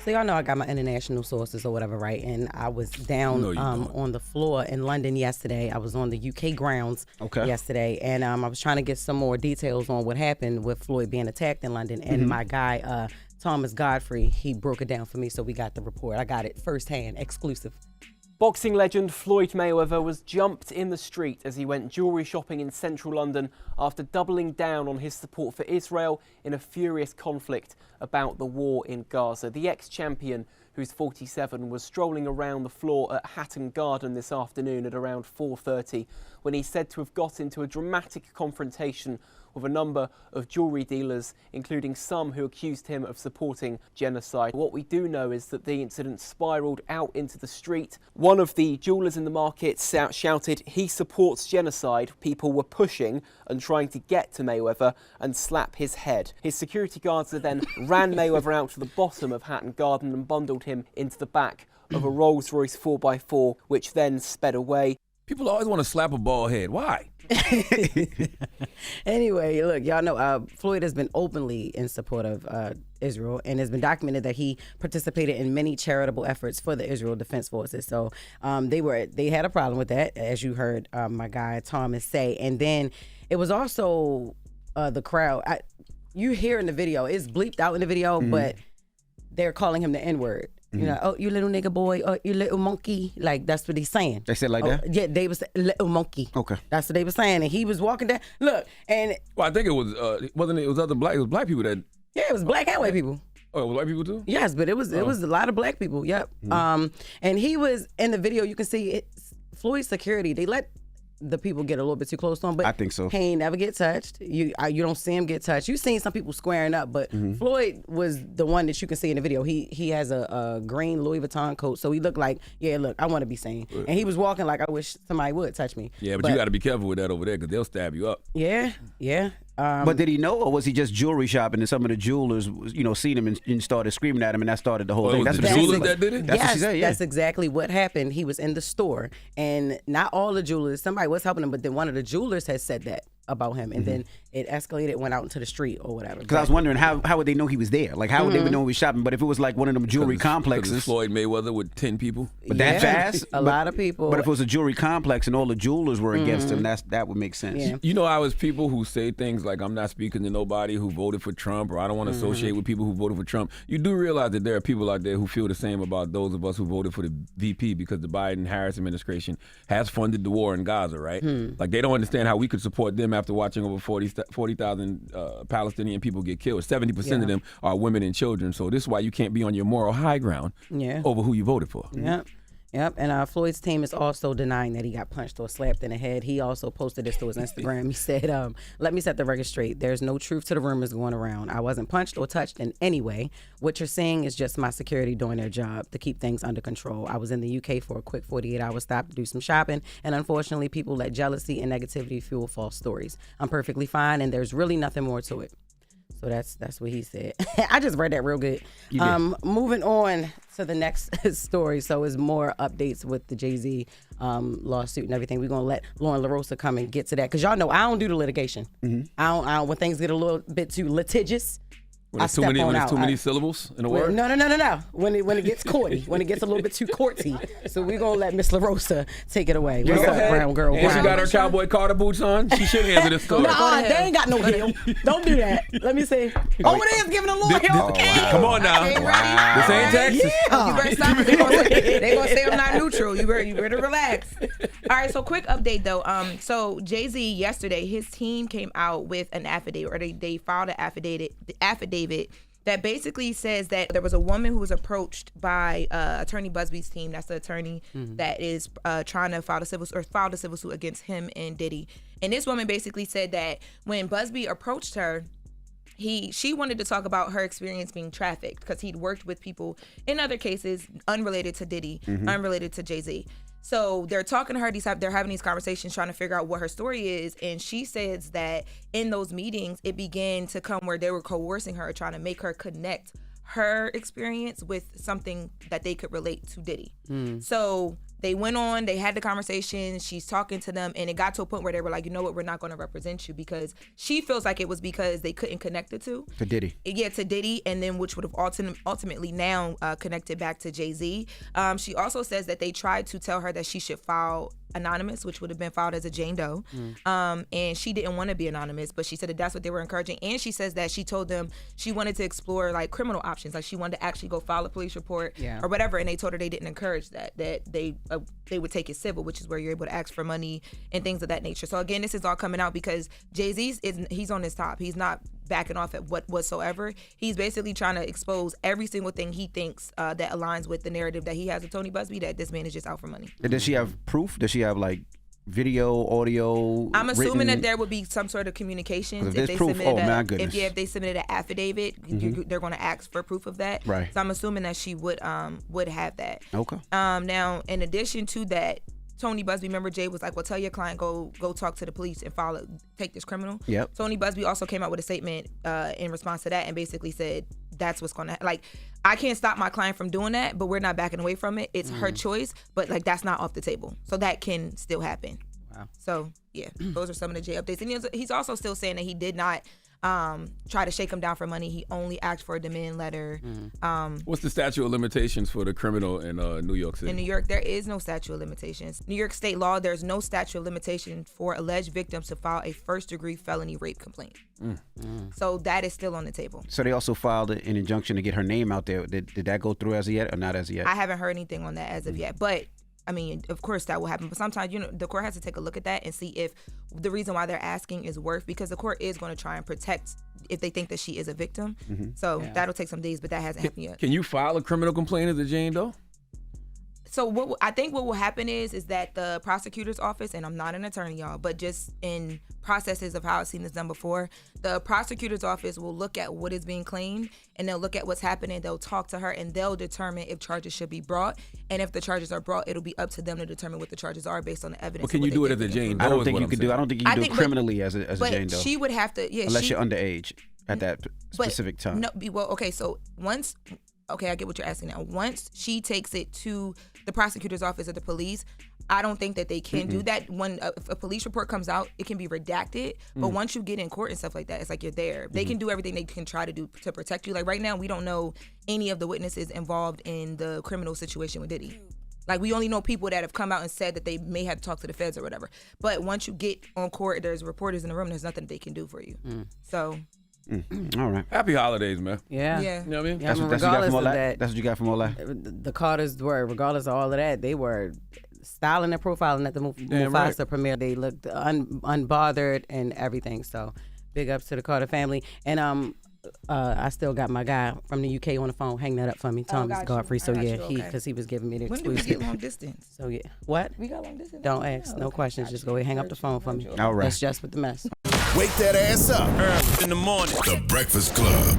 So y'all know I got my international sources or whatever, right? And I was down on the floor in London yesterday. I was on the UK grounds yesterday, and I was trying to get some more details on what happened with Floyd being attacked in London. And my guy, Thomas Godfrey, he broke it down for me, so we got the report. I got it firsthand, exclusive. Boxing legend Floyd Mayweather was jumped in the street as he went jewellery shopping in central London after doubling down on his support for Israel in a furious conflict about the war in Gaza. The ex-champion, who's 47, was strolling around the floor at Hatton Garden this afternoon at around 4:30 when he's said to have got into a dramatic confrontation with a number of jewellery dealers, including some who accused him of supporting genocide. What we do know is that the incident spiralled out into the street. One of the jewellers in the market shouted, "He supports genocide." People were pushing and trying to get to Mayweather and slap his head. His security guards then ran Mayweather out to the bottom of Hatton Garden and bundled him into the back of a Rolls-Royce 4x4, which then sped away. People always want to slap a bald head. Why? Anyway, look, y'all know Floyd has been openly in support of Israel, and has been documented that he participated in many charitable efforts for the Israel Defense Forces. So they had a problem with that, as you heard my guy Thomas say. And then it was also the crowd. You hear in the video, it's bleeped out in the video, but they're calling him the N-word. You know, oh, you little nigga boy, oh, you little monkey. Like, that's what he's saying. They said like that? Yeah, they was little monkey. Okay. That's what they were saying. And he was walking down. Look, and... Well, I think it was, wasn't it? It was other black, it was black people that... Yeah, it was black and white people. Oh, it was white people too? Yes, but it was a lot of black people, yep. And he was, in the video, you can see Floyd's security, they let the people get a little bit too close to him, but I think so. He ain't never get touched. You don't see him get touched. You've seen some people squaring up, but Floyd was the one that you can see in the video. He has a green Louis Vuitton coat, so he looked like, yeah, look, I want to be seen. And he was walking like, I wish somebody would touch me. Yeah, but you got to be careful with that over there, because they'll stab you up. Yeah. But did he know, or was he just jewelry shopping and some of the jewelers, seen him and started screaming at him, and that started the whole thing? That's the jewelers that did it? That's what she said, yeah. That's exactly what happened. He was in the store, and not all the jewelers, somebody was helping him, but then one of the jewelers had said that about him, and then it escalated, went out into the street or whatever. Because I was wondering, how would they know he was there? Like, how would they know he was shopping? But if it was like one of them jewelry complexes. Floyd Mayweather with 10 people. But that fast? A lot of people. But if it was a jewelry complex and all the jewelers were against him, that would make sense. Yeah. You know, I was people who say things like, I'm not speaking to nobody who voted for Trump, or I don't want to associate with people who voted for Trump. You do realize that there are people out there who feel the same about those of us who voted for the VP, because the Biden-Harris administration has funded the war in Gaza, right? Like, they don't understand how we could support them after watching over 40,000 Palestinian people get killed. 70% of them are women and children. So this is why you can't be on your moral high ground over who you voted for. Yep, and Floyd's team is also denying that he got punched or slapped in the head. He also posted this to his Instagram. He said, let me set the record straight. There's no truth to the rumors going around. I wasn't punched or touched in any way. What you're seeing is just my security doing their job to keep things under control. I was in the UK for a quick 48-hour stop to do some shopping, and unfortunately, people let jealousy and negativity fuel false stories. I'm perfectly fine, and there's really nothing more to it. So that's what he said. I just read that real good. Moving on to the next story. So it's more updates with the Jay-Z lawsuit and everything. We're going to let Lauren LaRosa come and get to that. Because y'all know I don't do the litigation. I don't, when things get a little bit too litigious, When it's too many syllables in a word? No. When it gets courty, when it gets a little bit too courty. So we're going to let Miss LaRosa take it away. What's up, brown girl? And she got her cowboy Carter boots on. She should answer this story. No, they ain't got no heel. Don't do that. Let me see. Oh, it is giving a little heel. Come on now. Wow. This ain't Texas. Yeah. You better stop. They're gonna say I'm not neutral. You better relax. All right. So quick update though. So Jay-Z yesterday, his team came out with an affidavit, or they filed an affidavit that basically says that there was a woman who was approached by attorney Buzbee's team. That's the attorney that is trying to file a civil suit against him and Diddy. And this woman basically said that when Buzbee approached her, she wanted to talk about her experience being trafficked, because he'd worked with people in other cases unrelated to Diddy, unrelated to Jay-Z. So they're talking to her, they're having these conversations trying to figure out what her story is. And she says that in those meetings, it began to come where they were coercing her, trying to make her connect her experience with something that they could relate to Diddy. So they went on, they had the conversation, she's talking to them, and it got to a point where they were like, you know what, we're not going to represent you, because she feels like it was because they couldn't connect the two. To Diddy. Yeah, to Diddy, and then which would have ultimately now connected back to Jay-Z. She also says that they tried to tell her that she should file anonymous, which would have been filed as a Jane Doe. And she didn't want to be anonymous, but she said that that's what they were encouraging. And she says that she told them she wanted to explore like criminal options, like she wanted to actually go file a police report or whatever, and they told her they didn't encourage that they would take it civil, which is where you're able to ask for money and things of that nature. So again, this is all coming out because Jay-Z he's on his top. He's not backing off at what whatsoever. He's basically trying to expose every single thing he thinks that aligns with the narrative that he has of Tony Buzbee, that this man is just out for money. Does she have proof? Does she have like video, audio? I'm assuming that there would be some sort of communication. If they submitted if they submitted an affidavit, they're going to ask for proof of that. Right. So I'm assuming that she would have that. Okay. Now, in addition to that, Tony Buzbee, remember Jay was like, well, tell your client, go talk to the police and take this criminal. Yep. Tony Buzbee also came out with a statement in response to that and basically said that's what's going to like, I can't stop my client from doing that, but we're not backing away from it. It's her choice, but like that's not off the table. So that can still happen. Wow. So yeah, those are some of the Jay updates. And he's also still saying that he did not try to shake him down for money. He only asked for a demand letter. What's the statute of limitations for the criminal in New York City? In New York, there is no statute of limitations. New York state law, there's no statute of limitation for alleged victims to file a first-degree felony rape complaint. So that is still on the table. So they also filed an injunction to get her name out there. Did that go through as of yet or not as of yet? I haven't heard anything on that as of yet, but I mean, of course that will happen, but sometimes, the court has to take a look at that and see if the reason why they're asking is worth, because the court is going to try and protect if they think that she is a victim. So that'll take some days, but that hasn't happened yet. Can you file a criminal complaint as a Jane Doe? So I think what will happen is that the prosecutor's office, and I'm not an attorney, y'all, but just in processes of how I've seen this done before, the prosecutor's office will look at what is being claimed and they'll look at what's happening. They'll talk to her and they'll determine if charges should be brought. And if the charges are brought, it'll be up to them to determine what the charges are based on the evidence. But can you do it as a Jane Doe? I don't think you can do. I don't think you can do it criminally as a Jane Doe. But she would have to, unless you're underage at that specific time. No, well, okay, so once. Okay, I get what you're asking now. Once she takes it to the prosecutor's office or the police, I don't think that they can do that. When if a police report comes out, it can be redacted. But once you get in court and stuff like that, it's like you're there. They can do everything they can try to do to protect you. Like right now, we don't know any of the witnesses involved in the criminal situation with Diddy. Like we only know people that have come out and said that they may have talked to the feds or whatever. But once you get on court, there's reporters in the room. There's nothing they can do for you. So. All right. Happy holidays, man. Yeah. You know what I mean? That's what you got from all that? That's what you got from all that? The Carters were, regardless of all of that, they were styling and profiling at the Mufasa premiere. They looked unbothered and everything. So big ups to the Carter family. And I still got my guy from the UK on the phone. Hang that up for me, Thomas Godfrey. So yeah, because he was giving me the exclusive. When did we get long distance? So yeah, what? We got long distance. Don't ask, no questions. Just go ahead, hang up the phone for me. All right. That's Jess with the Mess. Wake that ass up early in the morning. The Breakfast Club.